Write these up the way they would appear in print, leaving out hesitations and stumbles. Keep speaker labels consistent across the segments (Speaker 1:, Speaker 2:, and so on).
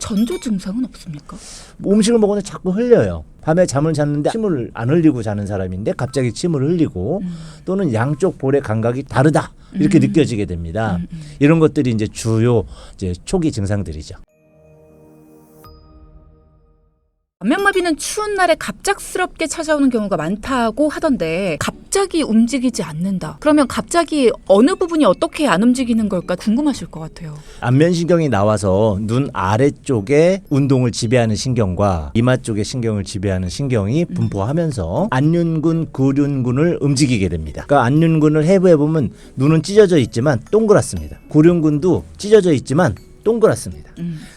Speaker 1: 전조 증상은 없습니까?
Speaker 2: 음식을 먹었는데 자꾸 흘려요. 밤에 잠을 잤는데 침을 안 흘리고 자는 사람인데 갑자기 침을 흘리고 또는 양쪽 볼의 감각이 다르다 이렇게 느껴지게 됩니다. 이런 것들이 이제 주요 이제 초기 증상들이죠.
Speaker 1: 안면마비는 추운 날에 갑작스럽게 찾아오는 경우가 많다고 하던데 갑자기 움직이지 않는다. 그러면 갑자기 어느 부분이 어떻게 안 움직이는 걸까 궁금하실 것 같아요.
Speaker 2: 안면신경이 나와서 눈 아래쪽에 운동을 지배하는 신경과 이마 쪽의 신경을 지배하는 신경이 분포하면서 안륜근, 구륜근을 움직이게 됩니다. 그러니까 안륜근을 해부해보면 눈은 찢어져 있지만 동그랗습니다. 구륜근도 찢어져 있지만 동그랗습니다.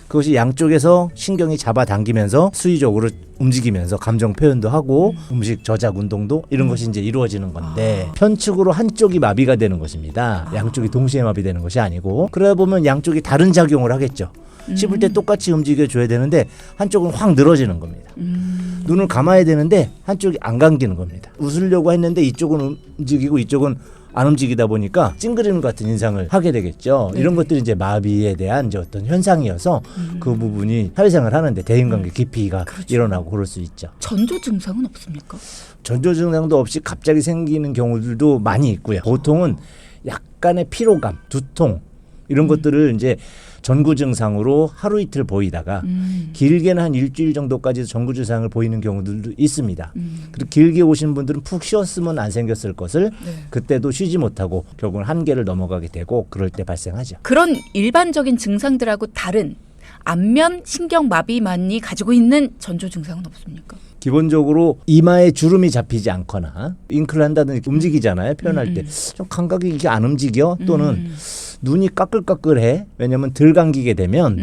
Speaker 2: 그것이 양쪽에서 신경이 잡아당기면서 수의적으로 움직이면서 감정 표현도 하고 음식 저작 운동도 이런 것이 이제 이루어지는 건데 편측으로 한쪽이 마비가 되는 것입니다. 양쪽이 동시에 마비되는 것이 아니고 그러다 보면 양쪽이 다른 작용을 하겠죠. 씹을 때 똑같이 움직여줘야 되는데 한쪽은 확 늘어지는 겁니다. 눈을 감아야 되는데 한쪽이 안 감기는 겁니다. 웃으려고 했는데 이쪽은 움직이고 이쪽은 안 움직이다 보니까 찡그리는 것 같은 인상을 하게 되겠죠.
Speaker 1: 네.
Speaker 2: 이런 것들이 이제 마비에 대한 이제 어떤 현상이어서 그 부분이 사회생활 하는데 대인관계 기피가
Speaker 1: 그렇죠.
Speaker 2: 일어나고 그럴 수 있죠.
Speaker 1: 전조 증상은 없습니까?
Speaker 2: 전조 증상도 없이 갑자기 생기는 경우들도 많이 있고요. 보통은 약간의 피로감, 두통 이런 것들을 이제 전구 증상으로 하루 이틀 보이다가 길게는 한 일주일 정도까지 전구 증상을 보이는 경우들도 있습니다. 그리고 길게 오신 분들은 푹 쉬었으면 안 생겼을 것을
Speaker 1: 네.
Speaker 2: 그때도 쉬지 못하고 결국은 한계를 넘어가게 되고 그럴 때 발생하죠.
Speaker 1: 그런 일반적인 증상들하고 다른 안면 신경마비만이 가지고 있는 전조 증상은 없습니까?
Speaker 2: 기본적으로 이마에 주름이 잡히지 않거나 잉크를 한다든지 움직이잖아요. 표현할 때 좀 감각이 이게 안 움직여 또는 눈이 까끌까끌해. 왜냐하면 덜 감기게 되면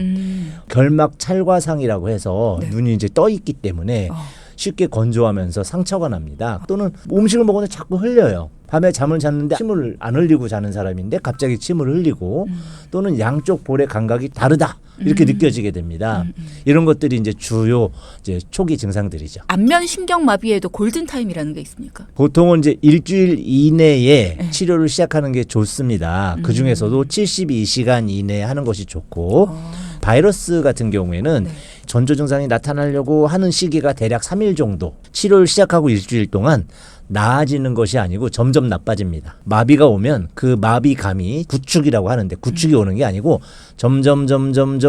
Speaker 2: 결막 찰과상이라고 해서
Speaker 1: 네.
Speaker 2: 눈이 이제 떠 있기 때문에 쉽게 건조하면서 상처가 납니다. 또는 음식을 먹었는데 자꾸 흘려요. 밤에 잠을 잤는데 침을 안 흘리고 자는 사람인데 갑자기 침을 흘리고 또는 양쪽 볼의 감각이 다르다 이렇게 느껴지게 됩니다. 이런 것들이 이제 주요 이제 초기 증상들이죠.
Speaker 1: 안면 신경마비에도 골든타임이라는 게 있습니까?
Speaker 2: 보통은 이제 일주일 이내에 치료를 시작하는 게 좋습니다. 그 중에서도 72시간 이내에 하는 것이 좋고 바이러스 같은 경우에는
Speaker 1: 네.
Speaker 2: 전조 증상이 나타나려고 하는 시기가 대략 3일 정도 치료를 시작하고 일주일 동안 나아지는 것이 아니고 점점 나빠집니다. 마비가 오면 그 마비감이 구축이라고 하는데 구축이 오는 게 아니고 점점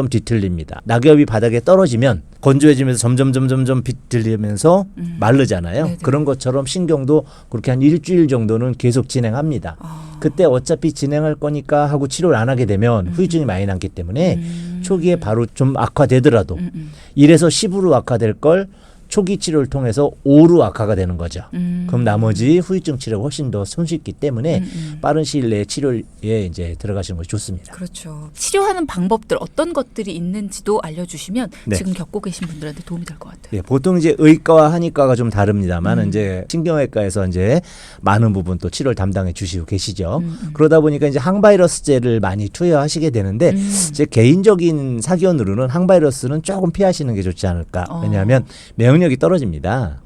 Speaker 2: 뒤틀립니다. 낙엽이 바닥에 떨어지면 건조해지면서 점점 비틀리면서 마르잖아요.
Speaker 1: 네네.
Speaker 2: 그런 것처럼 신경도 그렇게 한 일주일 정도는 계속 진행합니다. 그때 어차피 진행할 거니까 하고 치료를 안 하게 되면 후유증이 많이 남기 때문에 초기에 바로 좀 악화되더라도 1에서 10으로 악화될 걸 초기 치료를 통해서 5로 악화가 되는 거죠. 그럼 나머지 후유증 치료가 훨씬 더 손쉽기 때문에 빠른 시일 내에 치료에 이제 들어가시는 것이 좋습니다.
Speaker 1: 그렇죠. 치료하는 방법들 어떤 것들이 있는지도 알려주시면
Speaker 2: 네.
Speaker 1: 지금 겪고 계신 분들한테 도움이 될 것 같아요.
Speaker 2: 예, 보통 이제 의과와 한의과가 좀 다릅니다만 이제 신경외과에서 이제 많은 부분 또 치료를 담당해 주시고 계시죠. 그러다 보니까 이제 항바이러스제를 많이 투여하시게 되는데 제 개인적인 사견으로는 항바이러스는 조금 피하시는 게 좋지 않을까. 왜냐하면 면역력이 떨어집니다.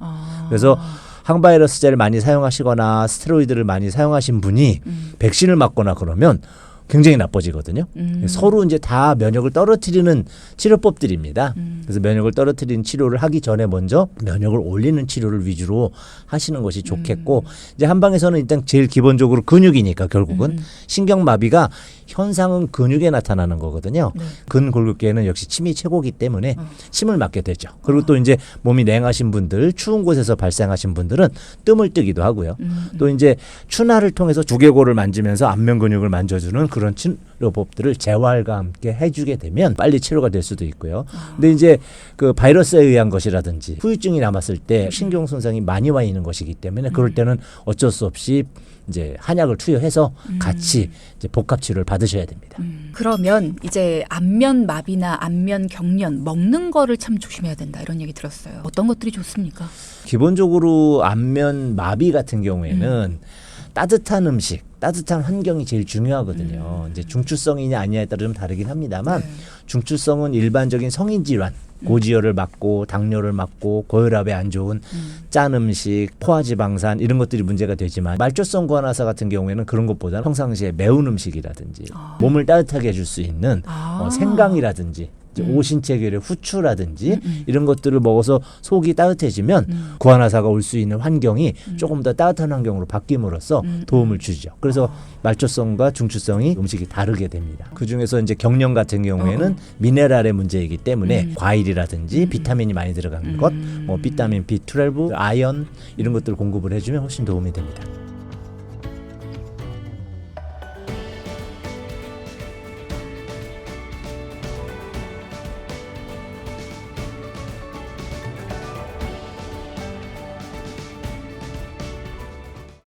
Speaker 2: 그래서 항바이러스제를 많이 사용하시거나 스테로이드를 많이 사용하신 분이 백신을 맞거나 그러면 굉장히 나빠지거든요. 서로 이제 다 면역을 떨어뜨리는 치료법들입니다. 그래서 면역을 떨어뜨리는 치료를 하기 전에 먼저 면역을 올리는 치료를 위주로 하시는 것이 좋겠고 이제 한방에서는 일단 제일 기본적으로 근육이니까 결국은 신경마비가 현상은 근육에 나타나는 거거든요.
Speaker 1: 네.
Speaker 2: 근골격계는 역시 침이 최고기 때문에 침을 맞게 되죠. 그리고 또 이제 몸이 냉하신 분들, 추운 곳에서 발생하신 분들은 뜸을 뜨기도 하고요. 또 이제 추나를 통해서 두개골을 만지면서 안면 근육을 만져주는 그런 치료법들을 재활과 함께 해주게 되면 빨리 치료가 될 수도 있고요. 근데 이제 그 바이러스에 의한 것이라든지 후유증이 남았을 때 신경 손상이 많이 와 있는 것이기 때문에 그럴 때는 어쩔 수 없이 이제 한약을 투여해서 같이 이제 복합 치료를 받으셔야 됩니다.
Speaker 1: 그러면 이제 안면 마비나 안면 경련 먹는 거를 참 조심해야 된다 이런 얘기 들었어요. 어떤 것들이 좋습니까?
Speaker 2: 기본적으로 안면 마비 같은 경우에는 따뜻한 음식, 따뜻한 환경이 제일 중요하거든요. 이제 중추성이냐 아니냐에 따라 좀 다르긴 합니다만 중추성은 일반적인 성인 질환, 고지혈을 막고 당뇨를 막고 고혈압에 안 좋은 짠 음식, 포화지방산 이런 것들이 문제가 되지만 말초성 구안화사 같은 경우에는 그런 것보다 평상시에 매운 음식이라든지 몸을 따뜻하게 해줄 수 있는 생강이라든지 이제 오신채결의 후추라든지 이런 것들을 먹어서 속이 따뜻해지면 구안화사가 올 수 있는 환경이 조금 더 따뜻한 환경으로 바뀜으로써 도움을 주죠. 그래서 말초성과 중추성이 음식이 다르게 됩니다. 그 중에서 이제 경련 같은 경우에는 미네랄의 문제이기 때문에 과일이라든지 비타민이 많이 들어간 것, 뭐 비타민 B12, 아연 이런 것들을 공급을 해주면 훨씬 도움이 됩니다.